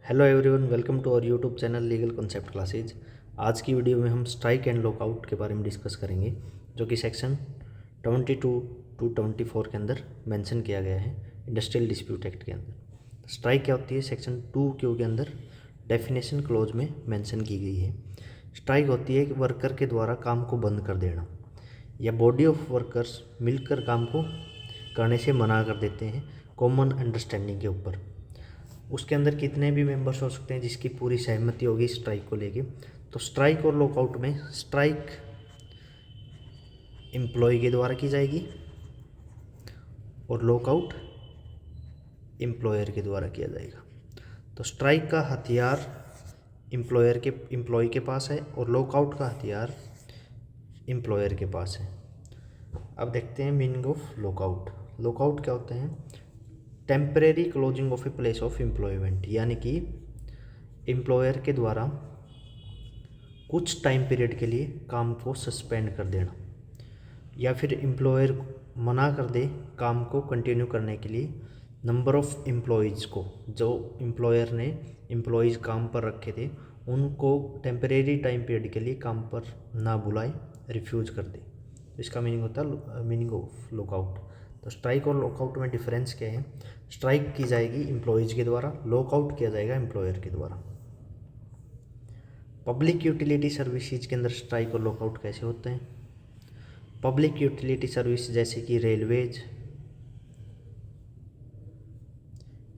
Hello everyone, welcome to our YouTube channel legal concept classes. आज की video में हम स्ट्राइक एंड लॉकआउट के बारे में डिस्कस करेंगे, जो कि सेक्शन 22 टू 24 के अंदर मेंशन किया गया है इंडस्ट्रियल डिस्प्यूट एक्ट के अंदर। स्ट्राइक क्या होती है, सेक्शन 2Q के अंदर डेफिनेशन क्लोज में मेंशन की गई है। स्ट्राइक होती है कि वर्कर के द्वारा काम को बंद कर देना या बॉडी ऑफ वर्कर्स मिलकर काम को करने से मना कर देते हैं कॉमन अंडरस्टैंडिंग के ऊपर। उसके अंदर कितने भी मेंबर्स हो सकते हैं जिसकी पूरी सहमति होगी स्ट्राइक को लेके। तो स्ट्राइक और लॉकआउट में स्ट्राइक एम्प्लॉय के द्वारा की जाएगी और लॉकआउट एम्प्लॉयर के द्वारा किया जाएगा। तो स्ट्राइक का हथियार एम्प्लॉय के पास है और लॉकआउट का हथियार एम्प्लॉयर के पास है। अब देखते हैं मीनिंग ऑफ लॉकआउट। लॉकआउट क्या होते हैं? Temporary closing of a place of employment, यानी कि एम्प्लॉयर के द्वारा कुछ टाइम पीरियड के लिए काम को सस्पेंड कर देना या फिर एम्प्लॉयर मना कर दे काम को कंटिन्यू करने के लिए नंबर ऑफ एम्प्लॉयज़ को, जो एम्प्लॉयर ने एम्प्लॉयज़ काम पर रखे थे उनको टेम्परेरी टाइम पीरियड के लिए काम पर ना बुलाए, रिफ्यूज कर दे। इसका मीनिंग होता है मीनिंग ऑफ लॉकआउट। तो स्ट्राइक और लॉकआउट में डिफरेंस क्या है? स्ट्राइक की जाएगी एम्प्लॉयज़ के द्वारा, लॉकआउट किया जाएगा एम्प्लॉयर के द्वारा। पब्लिक यूटिलिटी सर्विसेज के अंदर स्ट्राइक और लॉकआउट कैसे होते हैं? पब्लिक यूटिलिटी सर्विस जैसे कि रेलवेज,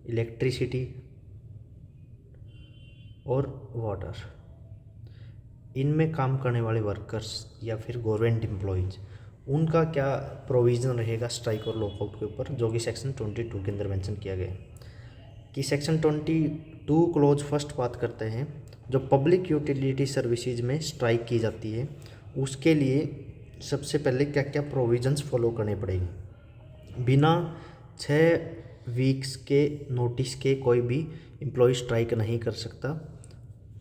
इलेक्ट्रिसिटी और वाटर, इनमें काम करने वाले वर्कर्स या फिर गवर्नमेंट एम्प्लॉयज़, उनका क्या प्रोविज़न रहेगा स्ट्राइक और लॉकआउट के ऊपर, जो कि सेक्शन 22 के अंदर मेंशन किया गया है। कि सेक्शन 22 क्लोज फर्स्ट बात करते हैं, जो पब्लिक यूटिलिटी सर्विसेज में स्ट्राइक की जाती है उसके लिए सबसे पहले क्या क्या प्रोविज़न्स फॉलो करने पड़ेंगे। बिना 6 वीक्स के नोटिस के कोई भी एम्प्लॉय स्ट्राइक नहीं कर सकता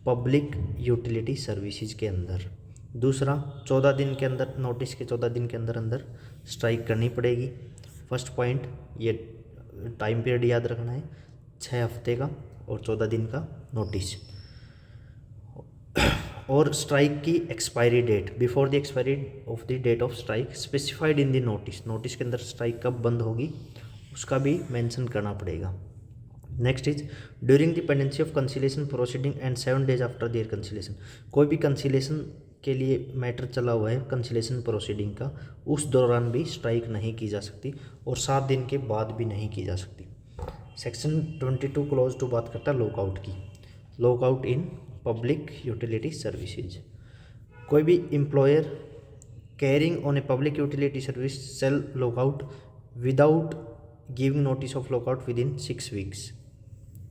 पब्लिक यूटिलिटी सर्विसेज के अंदर। दूसरा, 14 दिन के अंदर, नोटिस के 14 दिन के अंदर अंदर स्ट्राइक करनी पड़ेगी। फर्स्ट पॉइंट, ये टाइम पीरियड याद रखना है, 6 हफ्ते का और 14 दिन का नोटिस। और स्ट्राइक की expiry date, before the expiry of the date of strike specified in the notice, notice के अंदर स्ट्राइक कब बंद होगी उसका भी मेंशन करना पड़ेगा। Next is during the pendency of conciliation proceeding and 7 days after their conciliation. कोई भी कंसिलेशन के लिए मैटर चला हुआ है कंसिलेशन प्रोसीडिंग का, उस दौरान भी स्ट्राइक नहीं की जा सकती और 7 दिन के बाद भी नहीं की जा सकती। सेक्शन 22 क्लोज 2 बात करता है लॉकआउट की। Lockout in public utility services, कोई भी employer carrying on a public utility service shall lockout without giving notice of lockout within 6 weeks.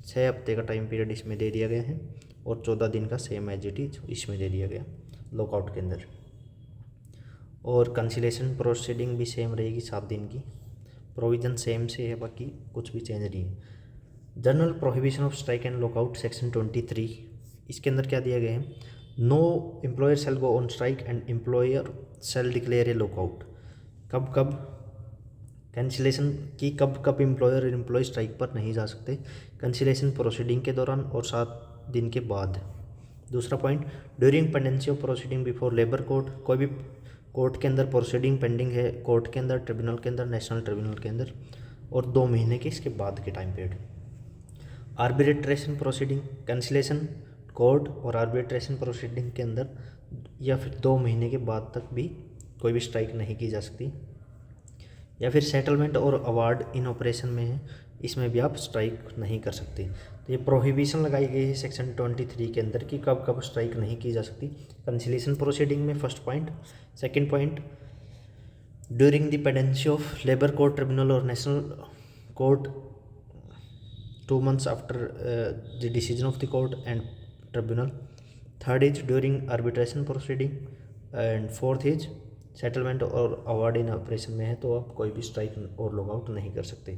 6 हफ्ते का टाइम पीरियड इसमें दे दिया गया है और 14 दिन का सेम एज इट इज इसमें दे दिया गया लॉकआउट के अंदर। और कंसिलेशन प्रोसीडिंग भी सेम रहेगी, 7 दिन की। प्रोविज़न सेम से है, बाकी कुछ भी चेंज नहीं है। General prohibition of strike and lockout section 23, इसके अंदर क्या दिया गया है? No employer shall go on strike and employer shall declare a lockout. कब कब कैंसिलेशन की, कब कब एम्प्लॉयर और एम्प्लॉय स्ट्राइक पर नहीं जा सकते? कैंसिलेशन प्रोसीडिंग के दौरान और 7 दिन के बाद। दूसरा point, during pendency of proceeding before labour court, कोई भी कोर्ट के अंदर प्रोसीडिंग पेंडिंग है, कोर्ट के अंदर, ट्रिब्यूनल के अंदर, नेशनल ट्रिब्यूनल के अंदर, और 2 महीने के इसके बाद के time period. Arbitration proceeding, cancellation court और आर्बिट्रेशन प्रोसीडिंग के अंदर या फिर 2 महीने के बाद तक भी कोई भी स्ट्राइक नहीं की जा सकती। या फिर सेटलमेंट और अवार्ड इन ऑपरेशन में है, इसमें भी आप स्ट्राइक नहीं कर सकते। तो ये प्रोहिबिशन लगाई गई है सेक्शन 23 के अंदर कि कब कब स्ट्राइक नहीं की जा सकती। कंसिलेशन प्रोसीडिंग में first point. Second point, during the pendency of labour court, tribunal और national court 2 months after the decision of the court and tribunal. Third is during arbitration proceeding and fourth is settlement और award in operation में है तो आप कोई भी strike और lockout नहीं कर सकते।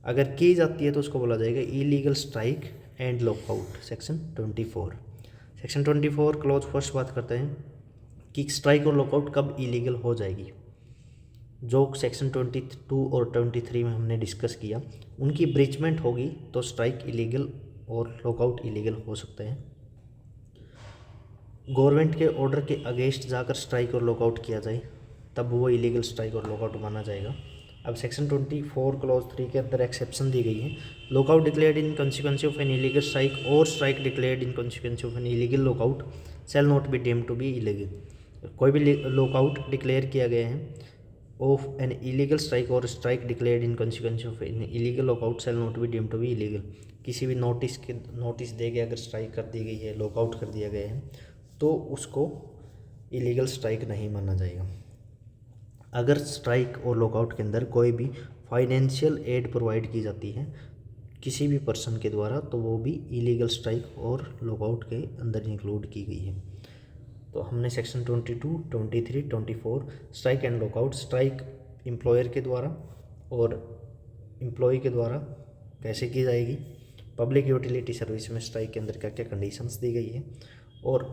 अगर की जाती है तो उसको बोला जाएगा illegal strike and lockout, section 24। Section 24 close first बात करते हैं कि स्ट्राइक और लॉकआउट कब इलीगल हो जाएगी। जो सेक्शन 22 और 23 में हमने डिस्कस किया, उनकी ब्रीचमेंट होगी तो स्ट्राइक इलीगल और लॉकआउट इलीगल हो सकते हैं। गवर्नमेंट के ऑर्डर के अगेंस्ट जाकर स्ट्राइक और लॉकआउट किया जाए तब वो इलीगल स्ट्राइक और लॉकआउट माना जाएगा। अब सेक्शन 24 क्लॉज 3 के अंदर एक्सेप्शन दी गई है। Lockout declared in consequence of an illegal strike और strike declared in consequence of an illegal lockout shall not be deemed to be illegal. कोई भी लॉकआउट डिक्लेयर किया गया है ऑफ एन इलीगल स्ट्राइक और strike declared in consequence of an illegal lockout shall not be deemed to be illegal. किसी भी notice दे के अगर स्ट्राइक कर दी गई है, लॉकआउट कर दिया गया है, तो उसको इलीगल स्ट्राइक नहीं माना जाएगा। अगर स्ट्राइक और लॉकआउट के अंदर कोई भी फाइनेंशियल एड प्रोवाइड की जाती है किसी भी पर्सन के द्वारा, तो वो भी इलीगल स्ट्राइक और लॉकआउट के अंदर इंक्लूड की गई है। तो हमने section 22, 23, 24 strike and lockout, strike employer के द्वारा और एम्प्लॉय के द्वारा कैसे की जाएगी, पब्लिक यूटिलिटी सर्विस में स्ट्राइक के अंदर क्या क्या कंडीशंस दी गई है, और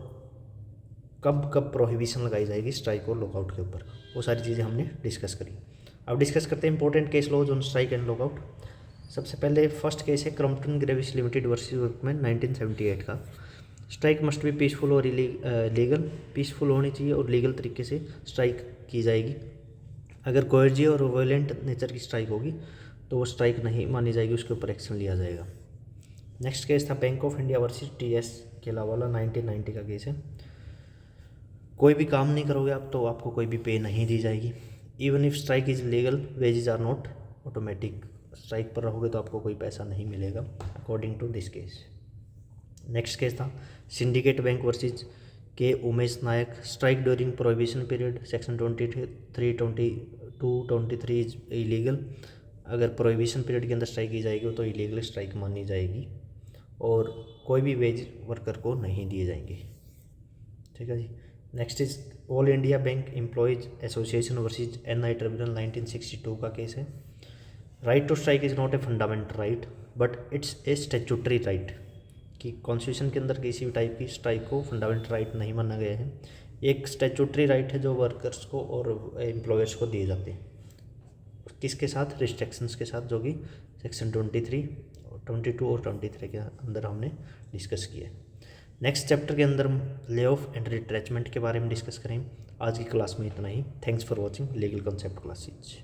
कब कब प्रोहिबिशन लगाई जाएगी स्ट्राइक और लॉकआउट के ऊपर, वो सारी चीज़ें हमने डिस्कस करी। अब डिस्कस करते हैं important case laws on strike and lockout. सबसे पहले फर्स्ट केस है Crompton Greaves limited versus workman 1978 का। स्ट्राइक मस्ट बी पीसफुल और लीगल, पीसफुल होनी चाहिए और लीगल तरीके से स्ट्राइक की जाएगी। अगर कोर्जिव और वायलेंट नेचर की स्ट्राइक होगी तो वो स्ट्राइक नहीं मानी जाएगी, उसके ऊपर एक्शन लिया जाएगा। नेक्स्ट केस था bank of India versus TS केलावाला 1990 का केस है। कोई भी काम नहीं करोगे आप तो आपको कोई भी पे नहीं दी जाएगी। Even if strike is legal wages are not automatic, strike पर रहोगे तो आपको कोई पैसा नहीं मिलेगा according to this case. Next case था syndicate bank versus K Umesh Nayak. Strike during prohibition period section 23, 22, 23 is illegal. अगर प्रोहिबिशन पीरियड के अंदर स्ट्राइक की जाएगी तो इलीगल स्ट्राइक मानी जाएगी और कोई भी वेज वर्कर को नहीं दिए जाएंगे। ठीक है जी। Next is all India bank employees association versus NI tribunal 1962 का केस है। Right to strike is not a fundamental right but it's a statutory right, कि कॉन्स्टिट्यूशन के अंदर किसी भी टाइप की स्ट्राइक को फंडामेंटल राइट नहीं माना गया है। एक स्टैट्यूटरी राइट है जो वर्कर्स को और एम्प्लॉयर्स को दिए जाते हैं, किसके साथ, रिस्ट्रिक्शंस के साथ, जो कि सेक्शन 23, 22 और 23 के अंदर हमने डिस्कस किया है। नेक्स्ट चैप्टर के अंदर ले ऑफ एंड रिट्रेचमेंट के बारे में डिस्कस करें। आज की क्लास में इतना ही। Thanks for watching legal concept classes.